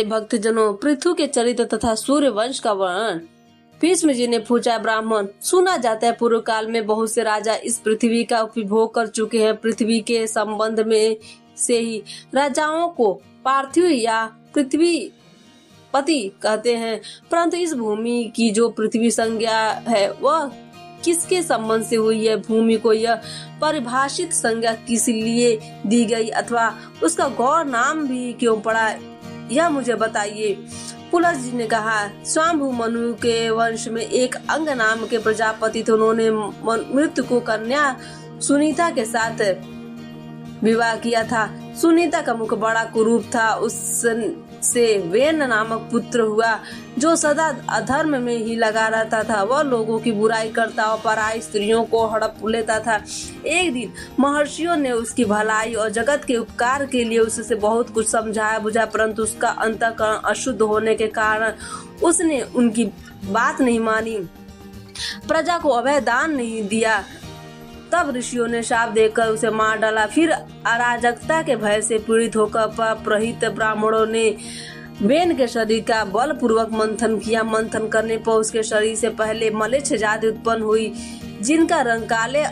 भक्तजनों, पृथु के चरित्र तथा सूर्य वंश का वर्णन। भीष्म जी ने पूछा, ब्राह्मण, सुना जाता है पूर्व काल में बहुत से राजा इस पृथ्वी का उपभोग कर चुके हैं। पृथ्वी के संबंध में से ही राजाओं को पार्थिव या पृथ्वी पति कहते हैं, परंतु इस भूमि की जो पृथ्वी संज्ञा है वह किसके संबंध से हुई है? भूमि को यह परिभाषित संज्ञा किस लिए दी गई अथवा उसका गौर नाम भी क्यों पड़ा, यह मुझे बताइए। पुलस जी ने कहा, स्वयंभू मनु के वंश में एक अंग नाम के प्रजापति थे। उन्होंने मृत्यु को कन्या सुनीता के साथ विवाह किया था। सुनीता का मुख बड़ा कुरूप था। उससे वेन नामक पुत्र हुआ जो सदा अधर्म में ही लगा रहता था। वह लोगों की बुराई करता और पराई स्त्रियों को हड़प लेता था। एक दिन महर्षियों ने उसकी भलाई और जगत के उपकार के लिए उससे बहुत कुछ समझाया बुझाया, परंतु उसका अंतःकरण अशुद्ध होने के कारण उसने उनकी बात नहीं मानी, प्रजा को अभय दान नहीं दिया। तब ऋषियों ने शाप देकर उसे मार डाला। फिर अराजकता के भय से पीड़ित होकर प्रहित ब्राह्मणों ने वेन के शरीर का बलपूर्वक मंथन किया। मंथन करने पर उसके शरीर से पहले मलेच्छ जाति उत्पन्न हुई, जिनका रंग काले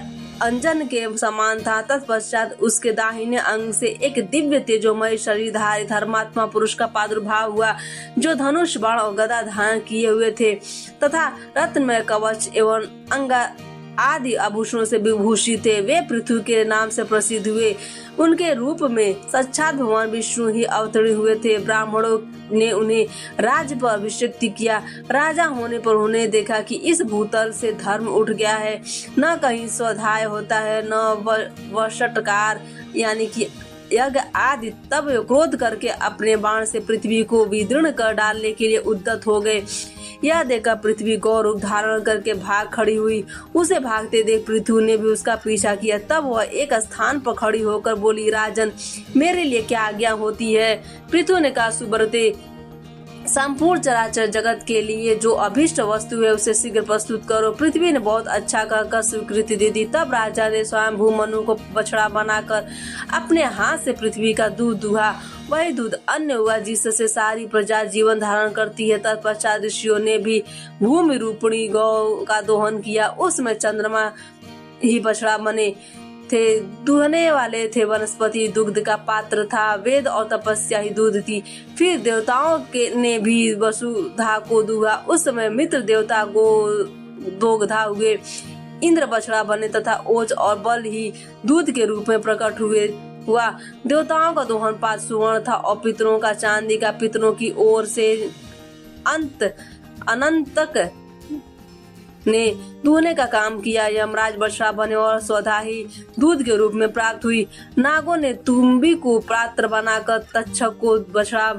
अंजन के समान था। तत्पश्चात उसके दाहिने अंग से एक दिव्य तेजोमय शरीरधारी धर्मात्मा पुरुष का प्रादुर्भाव हुआ, जो धनुष बाण और गदा धारण किए हुए थे तथा रत्नमय कवच एवं अंगा आदि आभूषणों से विभूषित थे। वे पृथ्वी के नाम से प्रसिद्ध हुए। उनके रूप में साक्षात भगवान विष्णु ही अवतरित हुए थे। ब्राह्मणों ने उन्हें राज्य पर अभिषेक किया। राजा होने पर उन्हें देखा कि इस भूतल से धर्म उठ गया है, न कहीं स्वाध्याय होता है, न वषटकार यानी कि यज्ञ आदि। तब क्रोध करके अपने बाण से पृथ्वी को विदीर्ण कर डालने के लिए उद्यत हो गए। यह देखकर पृथ्वी गौ रूप धारण करके भाग खड़ी हुई। उसे भागते देख पृथ्वी ने भी उसका पीछा किया। तब वह एक स्थान पर खड़ी होकर बोली, राजन, मेरे लिए क्या आज्ञा होती है? पृथ्वी ने कहा, सुब्रते, संपूर्ण चराचर जगत के लिए जो अभिष्ट वस्तु है उसे शीघ्र प्रस्तुत करो। पृथ्वी ने बहुत अच्छा कहकर स्वीकृति दे दी। तब राजा ने स्वयंभू मनु को बछड़ा बनाकर अपने हाथ से पृथ्वी का दूध दुहा। वही दूध अन्न हुआ जिससे सारी प्रजा जीवन धारण करती है। तत्पश्चात ऋषियों ने भी भूमि रूपिणी गौ का दोहन किया। उसमें चंद्रमा ही बछड़ा बने थे। दुहने वाले थे वनस्पति दुग्ध का पात्र था। वेद और तपस्या ही दूध थी। फिर देवताओं के ने भी वसुधा को दुहा। उस समय मित्र देवता दोग्धा हुए। इंद्र बछड़ा बने तथा ओज और बल ही दूध के रूप में प्रकट हुआ। देवताओं का दोहन पात सुवर्ण था और पितरों का चांदी का। पितरों की ओर से अनंतक ने दुहने का काम किया। यमराज बछड़ा बने और स्वधा ही दूध के रूप में प्राप्त हुई। नागों ने तुम्बी को पात्र बनाकर तक्षक को बछड़ा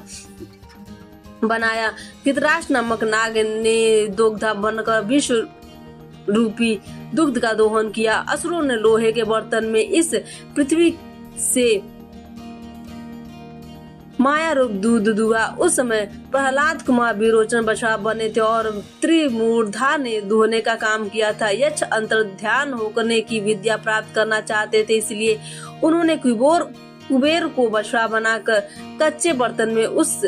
बनाया। धृतराष्ट्र नामक नाग ने दोग्धा बनकर विश्व रूपी दुग्ध का दोहन किया। असुरों ने लोहे के बर्तन में इस पृथ्वी से माया रूप दूध दुहा। उस समय प्रहलाद कुमार विरोचन बछड़ा बने थे और त्रिमूर्धा ने दुहने का काम किया था। यक्ष अंतर्ध्यान होने की विद्या प्राप्त करना चाहते थे, इसलिए उन्होंने कुबेर को बछड़ा बनाकर कच्चे बर्तन में उस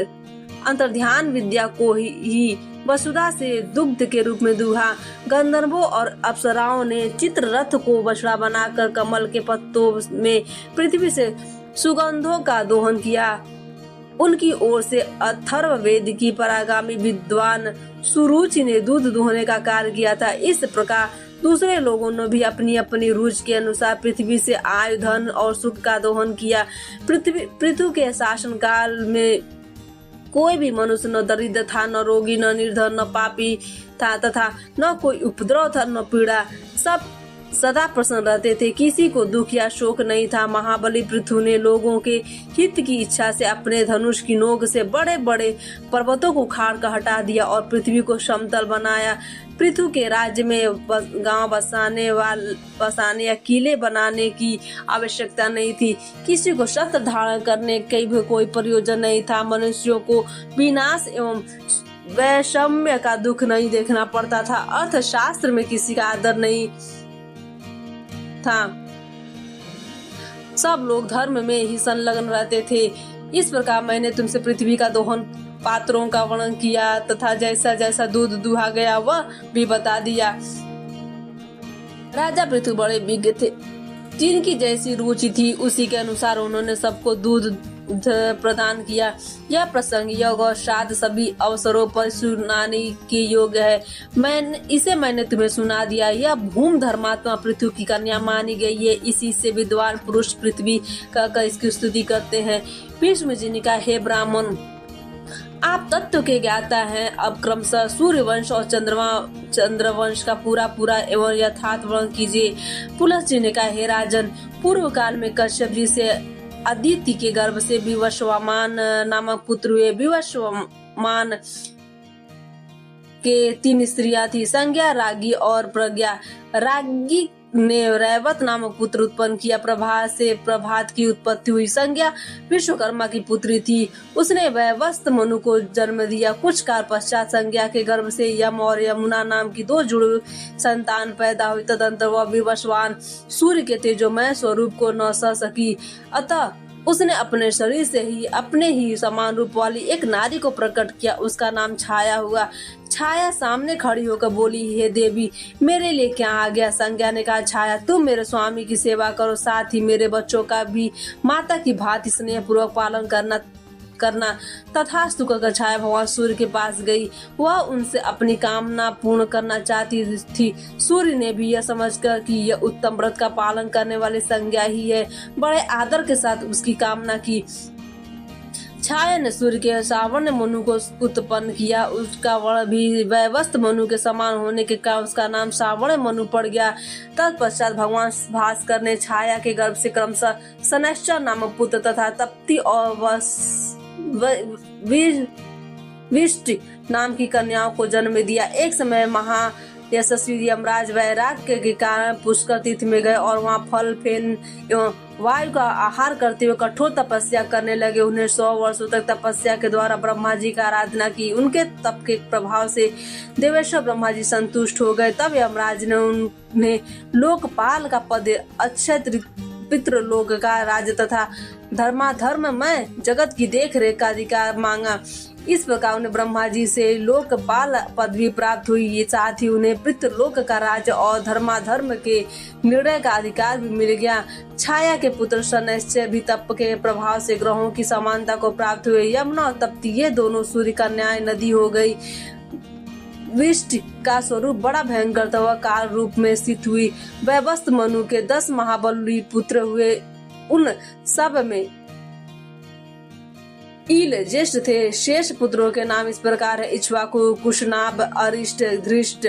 अंतर्ध्यान विद्या को ही वसुधा से दुग्ध के रूप में दुहा। गंधर्वों और अप्सराओं ने चित्ररथ को बछड़ा बनाकर कमल के पत्तों में पृथ्वी से सुगंधों का दोहन किया। उनकी ओर से अथर्व वेद की परागामी विद्वान सुरुचि ने दूध दुहने का कार्य किया था। इस प्रकार दूसरे लोगों ने भी अपनी अपनी रुचि के अनुसार पृथ्वी से आयु, धन और सुख का दोहन किया। पृथ्वी के शासन काल में कोई भी मनुष्य न दरिद्र था, न रोगी, न निर्धन, न पापी था तथा न कोई उपद्रव था, न पीड़ा। सब सदा प्रसन्न रहते थे। किसी को दुख या शोक नहीं था। महाबली पृथु ने लोगों के हित की इच्छा से अपने धनुष की नोक से बड़े बड़े पर्वतों को उखाड़ कर हटा दिया और पृथ्वी को समतल बनाया। पृथु के राज्य में गांव बसाने या किले बनाने की आवश्यकता नहीं थी। किसी को शस्त्र धारण करने की भी कोई प्रयोजन नहीं था। मनुष्यों को विनाश एवं वैषम्य का दुख नहीं देखना पड़ता था। अर्थशास्त्र में किसी का आदर नहीं था। सब लोग धर्म में ही संलग्न रहते थे। इस प्रकार मैंने तुमसे पृथ्वी का दोहन पात्रों का वर्णन किया तथा जैसा जैसा दूध दुहा गया वह भी बता दिया। राजा पृथु बड़े विज्ञ थे, जिनकी जैसी रुचि थी उसी के अनुसार उन्होंने सबको दूध प्रदान किया। यह प्रसंग योग और श्राद्ध सभी अवसरों पर सुनाने के योग्य है। मैंने तुम्हें सुना दिया। यह भूम धर्मात्मा पृथ्वी की कन्या मानी गई है। इसी से विद्वान पुरुष पृथ्वी का इसकी स्तुति करते हैं। भीष्म जी ने कहा, हे ब्राह्मण, आप तत्व के ज्ञाता हैं। अब क्रमशः सूर्य वंश और चंद्रवंश का पूरा एवं यथार्थ वर्णन कीजिए। पुलह जी ने कहा, हे राजन, पूर्व काल में कश्यप जी से अदिति के गर्भ से विवस्वान नामक पुत्र हुए। विवस्वान के 3 स्त्रियां थी, संज्ञा, रागी और प्रज्ञा। रागी ने रैवत नामक पुत्र उत्पन्न किया। प्रभा से प्रभात की उत्पत्ति हुई। संज्ञा विश्वकर्मा की पुत्री थी। उसने वैवस्त मनु को जन्म दिया। कुछ काल पश्चात संज्ञा के गर्भ से यम और यमुना नाम की 2 जुड़वी संतान पैदा हुई। तदंतर वह विवस्वान सूर्य के तेजोमय स्वरूप को न सह सकी, अतः उसने अपने शरीर से ही अपने ही समान रूप वाली एक नारी को प्रकट किया। उसका नाम छाया हुआ। छाया सामने खड़ी होकर बोली, हे देवी, मेरे लिए क्या आ गया? संज्ञा ने कहा, छाया, तुम मेरे स्वामी की सेवा करो, साथ ही मेरे बच्चों का भी माता की भांति स्नेह पूर्वक पालन करना। तथास्तु कहकर छाया भगवान सूर्य के पास गई। वह उनसे अपनी कामना पूर्ण करना चाहती थी। सूर्य ने भी यह समझकर कि यह उत्तम व्रत का पालन करने वाली संज्ञा ही है, बड़े आदर के साथ उसकी कामना की। छाया ने सूर्य के सावर्ण मनु को उत्पन्न किया। उसका वर्ण भी वैवस्त मनु के समान होने के कारण उसका नाम सावर्ण मनु पड़ गया। तत्पश्चात भगवान भास्कर ने छाया के गर्भ से क्रमशः सनैश्चर नामक पुत्र तथा तप्ती और विष्टि नाम की कन्याओं को जन्म दिया। एक समय महा यशस्वी यमराज वैराग्य के कारण पुष्कर तीर्थ में गए और वहां फल, फेन एवं वायु का आहार करते हुए कठोर तपस्या करने लगे। उन्हें 100 वर्षों तक तपस्या के द्वारा ब्रह्मा जी का आराधना की। उनके तप के प्रभाव से देवेश्वर ब्रह्मा जी संतुष्ट हो गए। तब यमराज ने उन्हें लोकपाल का पद, अक्षय पितृलोक का राज्य तथा धर्माधर्ममय जगत की देख रेख का अधिकार मांगा। इस प्रकार उन्हें ब्रह्मा जी से लोकपाल पदवी प्राप्त हुई। साथ ही उन्हें पितृलोक का राज्य और धर्माधर्म के निर्णय का अधिकार भी मिल गया। छाया के पुत्र शनैश्चर भी तप के प्रभाव से ग्रहों की समानता को प्राप्त हुए। यमुना और तप्ती ये दोनों सूर्य कन्याएं नदी हो गई। विष्टि का स्वरूप बड़ा भयंकर था, वह काल रूप में स्थित हुई। वैवस्त मनु के 10 महाबली पुत्र हुए। उन सब में ईल ज्येष्ठ थे। शेष पुत्रों के नाम इस प्रकार है, इक्ष्वाकु, कुशनाभ, अरिष्ट, धृष्ट,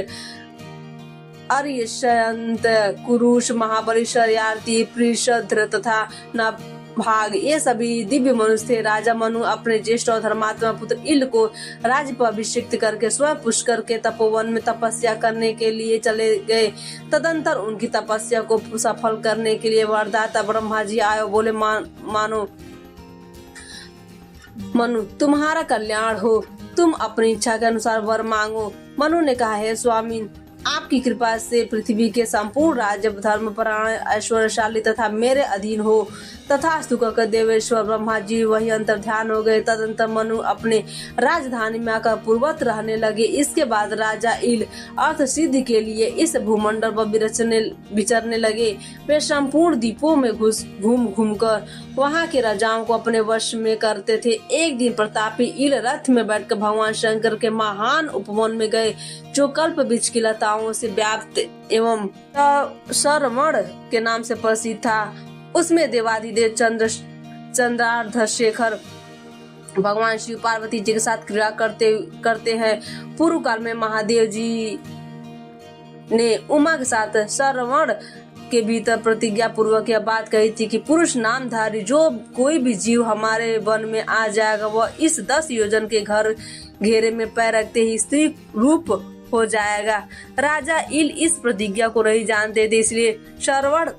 अर्यशंत, कुरुष, महाबली, शर्यार्थी, प्रीषद्र तथा नभाग। ये सभी दिव्य मनुष्य थे। राजा मनु अपने ज्येष्ठ और धर्मात्मा पुत्र इल को राज्य पर अभिषिक्त करके स्वयं पुष्कर के तपोवन में तपस्या करने के लिए चले गए। तदंतर उनकी तपस्या को सफल करने के लिए वरदाता ब्रह्मा जी आए। बोले, मनु, तुम्हारा कल्याण हो, तुम अपनी इच्छा के अनुसार वर मांगो। मनु ने कहा, हे स्वामी, आपकी कृपा से पृथ्वी के संपूर्ण राज्य धर्मपरायण, ऐश्वर्यशाली तथा मेरे अधीन हो। तथास्तु कहकर देवेश्वर ब्रह्मा जी वही अंतर ध्यान हो गए। तदंतर मनु अपने राजधानी में आकर पूर्वत रहने लगे। इसके बाद राजा इल अर्थ सिद्धि के लिए इस भूमंडल पर विचरने लगे। वे संपूर्ण द्वीपों में घूम कर वहाँ के राजाओं को अपने वश में करते थे। एक दिन प्रतापी इल रथ में बैठकर भगवान शंकर के महान उपवन में गए, जो कल्प वृक्ष की लताओं से व्याप्त एवं सरमण के नाम से प्रसिद्ध था। उसमें देवाधिदेव चंद्रार्धशेखर भगवान शिव पार्वती जी के साथ क्रीड़ा करते हैं। पूर्व काल में महादेव जी ने उमा के साथ सरवण के भीतर प्रतिज्ञा पूर्वक यह बात कही थी कि पुरुष नामधारी जो कोई भी जीव हमारे वन में आ जाएगा, वह इस 10 योजन के घर घेरे में पैर रखते ही स्त्री रूप हो जाएगा। राजा इल इस प्रतिज्ञा को नहीं जानते थे, इसलिए श्रवण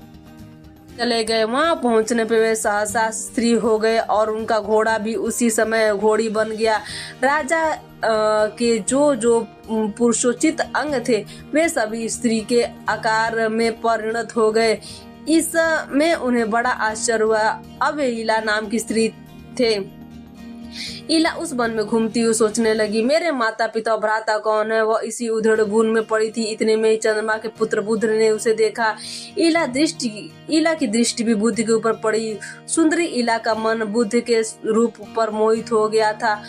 चले गए। वहां पहुंचने पे वे सहसा स्त्री हो गए और उनका घोड़ा भी उसी समय घोड़ी बन गया। राजा के जो पुरुषोचित अंग थे वे सभी स्त्री के आकार में परिणत हो गए। इसमें उन्हें बड़ा आश्चर्य हुआ। अब ईला नाम की स्त्री थे। इला उस वन में घूमती हुई सोचने लगी, मेरे माता पिता और भ्राता कौन है। वह इसी उधेड़ बुन में पड़ी थी। इतने में ही चंद्रमा के पुत्र बुध ने उसे देखा। इला की दृष्टि भी बुध के ऊपर पड़ी। सुंदरी इला का मन बुध के रूप पर मोहित हो गया था।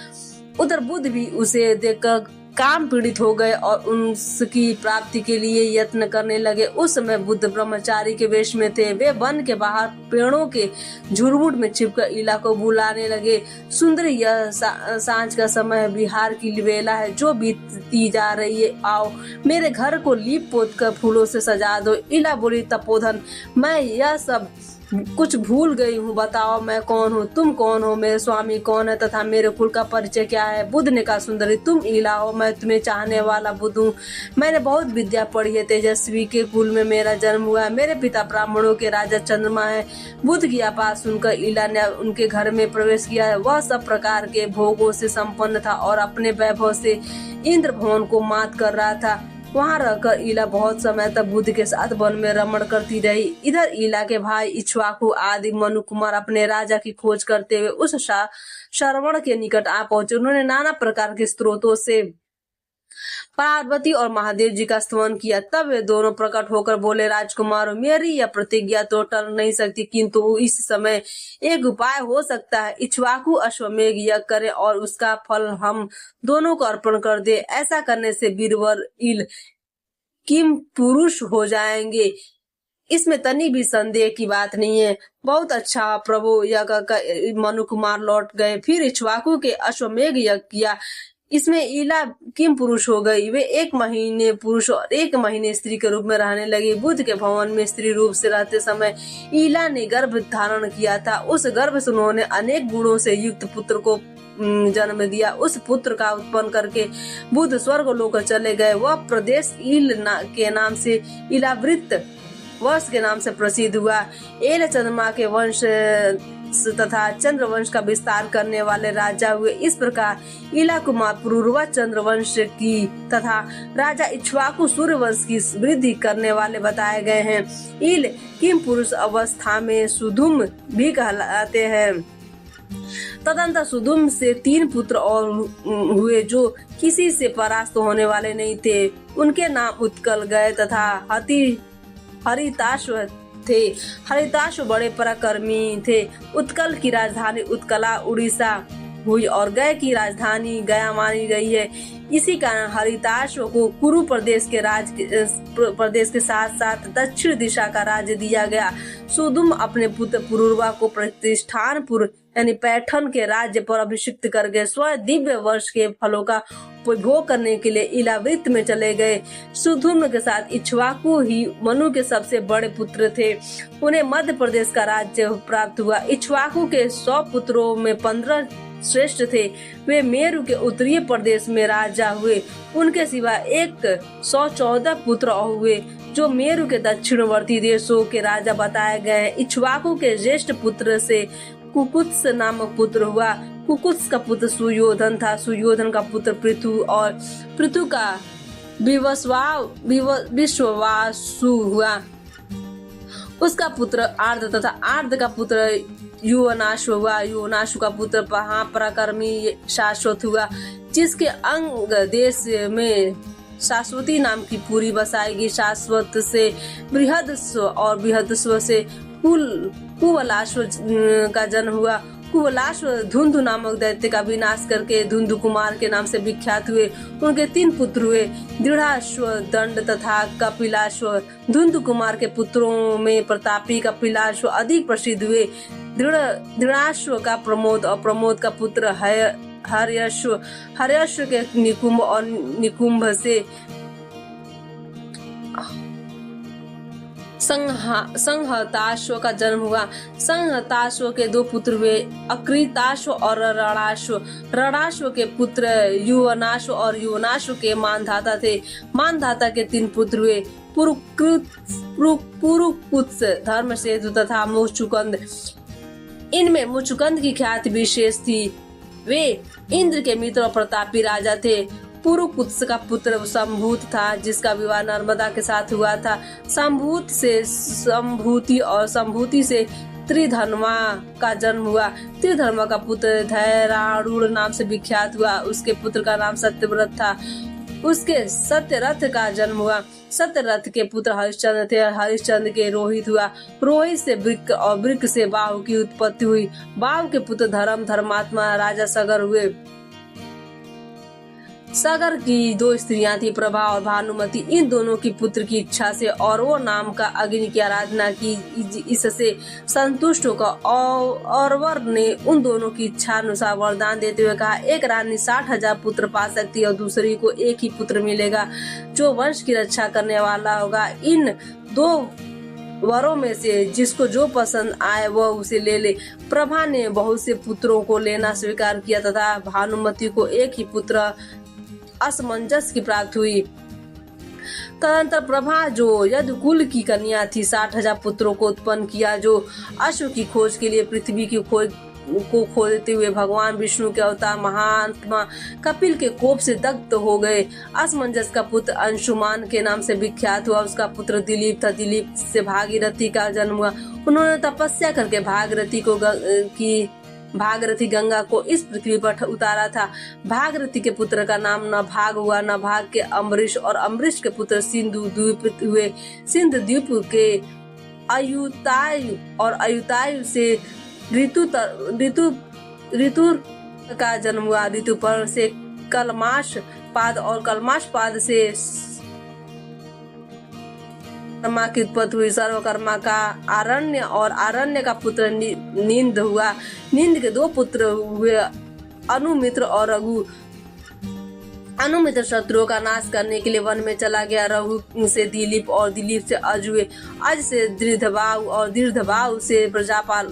उधर बुध भी उसे देखकर काम पीड़ित हो गए और उसकी प्राप्ति के लिए यत्न करने लगे। उस समय बुद्ध ब्रह्मचारी के वेश में थे। वे वन के बाहर पेड़ों के झुरमुट में छिपकर इला को बुलाने लगे, सुंदरी यह सांझ का समय है, बिहार की बेला है जो बीतती जा रही है। आओ मेरे घर को लीप पोत कर फूलों से सजा दो। इला बोली, तपोधन मैं यह सब कुछ भूल गई हूँ। बताओ मैं कौन हूँ, तुम कौन हो, मेरे स्वामी कौन है तथा मेरे कुल का परिचय क्या है। बुद्ध ने कहा, सुंदरी तुम इला हो, मैं तुम्हें चाहने वाला बुद्ध हूँ। मैंने बहुत विद्या पढ़ी है। तेजस्वी के कुल में मेरा जन्म हुआ है। मेरे पिता ब्राह्मणों के राजा चंद्रमा है। बुद्ध की आवाज सुनकर इला ने उनके घर में प्रवेश किया है। वह सब प्रकार के भोगों से संपन्न था और अपने वैभव से इंद्र भवन को मात कर रहा था। वहाँ रहकर इला बहुत समय तक बुद्ध के साथ वन में रमण करती रही। इधर इला के भाई इक्ष्वाकु आदि मनु कुमार अपने राजा की खोज करते हुए उस श्रवण के निकट आ पहुंचे। उन्होंने नाना प्रकार के स्रोतों से पार्वती और महादेव जी का स्तवन किया। तब वे दोनों प्रकट होकर बोले, राजकुमार मेरी यह प्रतिज्ञा तो टल नहीं सकती, किंतु इस समय एक उपाय हो सकता है। इक्ष्वाकु अश्वमेघ यज्ञ करे और उसका फल हम दोनों को अर्पण कर दे। ऐसा करने से वीरवर इल किम पुरुष हो जाएंगे, इसमें तनी भी संदेह की बात नहीं है। बहुत अच्छा प्रभु, यज्ञ मनु कुमार लौट गए। फिर इक्ष्वाकु के अश्वमेघ यज्ञ किया। इसमें इला किम पुरुष हो गई। वे 1 महीने पुरुष और 1 महीने स्त्री के रूप में रहने लगी। बुद्ध के भवन में स्त्री रूप से रहते समय इला ने गर्भ धारण किया था। उस गर्भ से उन्होंने अनेक गुणों से युक्त पुत्र को जन्म दिया। उस पुत्र का उत्पन्न करके बुद्ध स्वर्ग लोक चले गए। वह प्रदेश के नाम से इलावृत वर्ष के नाम से प्रसिद्ध हुआ। एल चंद्रमा के वंश तथा चंद्र वंश का विस्तार करने वाले राजा हुए। इस प्रकार इला कुमार पुरुरवा चंद्र वंश की तथा राजा इक्ष्वाकु सूर्य वंश की वृद्धि करने वाले बताए गए हैं। इल किम पुरुष अवस्था में सुधुम भी कहलाते हैं। तदंतर सुधुम से 3 पुत्र और हुए जो किसी से परास्त होने वाले नहीं थे। उनके नाम उत्कल गए तथा हरिताश्व थे। हरिताश्व बड़े पराक्रमी थे। उत्कल की राजधानी उत्कला उड़ीसा हुई और गया की राजधानी गया मानी गई है। इसी कारण हरिताश्व को कुरु प्रदेश के साथ साथ दक्षिण दिशा का राज्य दिया गया। सुधुम अपने पुत्र पुरुरवा को प्रतिष्ठानपुर यानी पैठन के राज्य पर अभिषिक्त कर गए। स्वयं दिव्य वर्ष के फलों का उपभोग करने के लिए इलावृत में चले गए। सुधुम के साथ इक्ष्वाकु ही मनु के सबसे बड़े पुत्र थे। उन्हें मध्य प्रदेश का राज्य प्राप्त हुआ। इक्ष्वाकु के 100 पुत्रों में 15 श्रेष्ठ थे। वे मेरु के उत्तरीय प्रदेश में राजा हुए। उनके सिवा 114 पुत्र हुए जो मेरु के दक्षिणवर्ती देशों के राजा बताए गए हैं। इक्ष्वाकु के ज्येष्ठ पुत्र से कुकुत्स नामक पुत्र हुआ। कुकुत्स का पुत्र सुयोधन था। सुयोधन का पुत्र पृथु और पृथु का विश्वावासु हुआ। उसका पुत्र आर्द तथा आर्द का पुत्र युवनाशु हुआ। युवनाशु का पुत्र महापराक्रमी शाश्वत हुआ, जिसके अंग देश में शाश्वती नाम की पूरी बसाएगी। शाश्वत से बृहदस्व और बृहदस्व से कुवलाश्व का जन्म हुआ। कुवलाश्व धुंधु नामक दैत्य का विनाश करके धुंधु कुमार के नाम से विख्यात हुए। उनके 3 पुत्र हुए, दृढ़ाश्व, दंड तथा कपिलाश्व। धुंधु कुमार के पुत्रों में प्रतापी कपिलाश्व अधिक प्रसिद्ध हुए। दृढ़ाश्व का प्रमोद और प्रमोद का पुत्र हर्यश्व। हर्यश्व के निकुंभ और निकुंभ से संहताश्व का जन्म हुआ। संहताश्व के 2 पुत्र हुए, अकृताश्व और रणाश्व। रणाश्व के पुत्र युवनाश्व और युवनाश्व के मानधाता थे। मानधाता के 3 पुत्र हुए, पुरुकुत्स, धर्मसेतु तथा मुचुकंद। इनमें मुचुकंद की ख्याति विशेष थी। वे इंद्र के मित्र और प्रतापी राजा थे। पुरुकुत्स का पुत्र संभूत था, जिसका विवाह नर्मदा के साथ हुआ था। संभूत से संभूति और संभूति से त्रिधर्मा का जन्म हुआ। त्रिधर्मा का पुत्र धैर्यारूढ़ नाम से विख्यात हुआ। उसके पुत्र का नाम सत्यव्रत था। उसके सत्यरथ का जन्म हुआ। सत्यरथ के पुत्र हरिश्चंद्र थे। हरिश्चंद्र के रोहित हुआ। रोहित से वृक और वृक से बाहु की उत्पत्ति हुई। बाहु के पुत्र धर्मात्मा राजा सगर हुए। सगर की 2 स्त्रियां थी, प्रभा और भानुमति। इन दोनों की पुत्र की इच्छा से और वो नाम का अग्नि की आराधना की। इससे संतुष्ट होकर औरवर ने उन दोनों की इच्छा अनुसार वरदान देते हुए कहा, एक रानी 60,000 पुत्र पा सकती है और दूसरी को एक ही पुत्र मिलेगा जो वंश की रक्षा करने वाला होगा। इन 2 वरों में से जिसको जो पसंद आए वह उसे ले ले। प्रभा ने बहुत से पुत्रों को लेना स्वीकार किया तथा भानुमति को एक ही पुत्र असमंजस की प्राप्ति हुई। तदंतर प्रभा जो यदुकुल की कन्या थी 60,000 पुत्रों को उत्पन्न किया, जो अश्व की खोज के लिए पृथ्वी की खोज को खोजते हुए भगवान विष्णु के अवतार महात्मा कपिल के कोप से दग्ध हो गए। असमंजस का पुत्र अंशुमान के नाम से विख्यात हुआ। उसका पुत्र दिलीप था। दिलीप से भागीरथी का जन्म हुआ। उन्होंने तपस्या करके भागीरथी गंगा को इस पृथ्वी पर उतारा था। भागीरथी के पुत्र का नाम नभाग हुआ। नभाग के अम्बरीश और अम्बरीश के पुत्र सिंधु द्वीप हुए। सिंधु द्वीप के अयुतायु और अयुतायु से ऋतु का जन्म हुआ। ऋतुपर्ण से कलमाश पाद और कलमाश पाद से कर्मा की उत्पत्ति हुई। सर्वकर्मा का आरण्य और आरण्य का पुत्र नींद हुआ। नींद के 2 पुत्र हुए, अनुमित्र और रघु। अनुमित्र शत्रुओं का नाश करने के लिए वन में चला गया। रघु से दिलीप और दिलीप से अज हुए। अज से दृढ़भाव और दृढ़भाव से प्रजापाल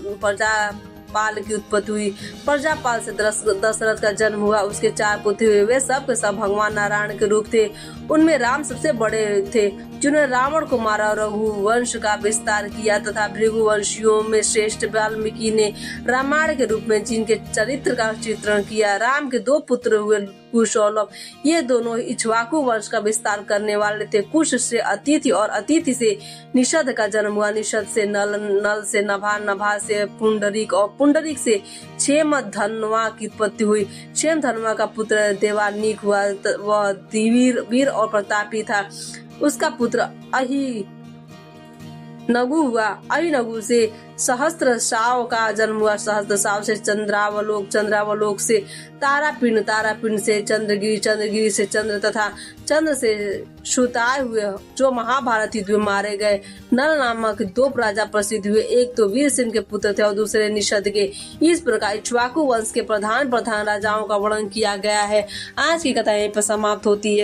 की उत्पत्ति हुई। प्रजापाल से दशरथ का जन्म हुआ। उसके 4 पुत्र हुए। वे सब के सब भगवान नारायण के रूप थे। उनमें राम सबसे बड़े थे, जिन्होंने रावण को मारा। रघुवंश का विस्तार किया तथा भृगुवंशियों में श्रेष्ठ वाल्मीकि ने रामायण के रूप में जिनके चरित्र का चित्रण किया। राम के 2 पुत्र हुए, कुश और लव। ये दोनों इक्ष्वाकु वंश का विस्तार करने वाले थे। कुश से अतिथि और अतिथि से निषद का जन्म हुआ। निषद से नल, नल से नभा, नभा से पुंडरीक और पुंडरीक से क्षेमधन्वा की उत्पत्ति हुई। क्षेमधन्वा का पुत्र देवानीक हुआ। वह वीर और प्रतापी था। उसका पुत्र अहिनगु हुआ। अहिनगु से सहस्त्रशाव का जन्म हुआ। सहस्त्रशाव से चंद्रावलोक, चंद्रावलोक से तारापिंड, तारापिंड से चंद्रगिरी, चंद्रगिरी से चंद्र तथा चंद्र से श्रुताय हुए, जो महाभारत युद्ध में मारे गए। नल नामक 2 राजा प्रसिद्ध हुए। एक तो वीरसेन के पुत्र थे और दूसरे निषद के। इस प्रकार इक्ष्वाकु वंश के प्रधान राजाओं का वर्णन किया गया है। आज की कथा यहीं पर समाप्त होती है।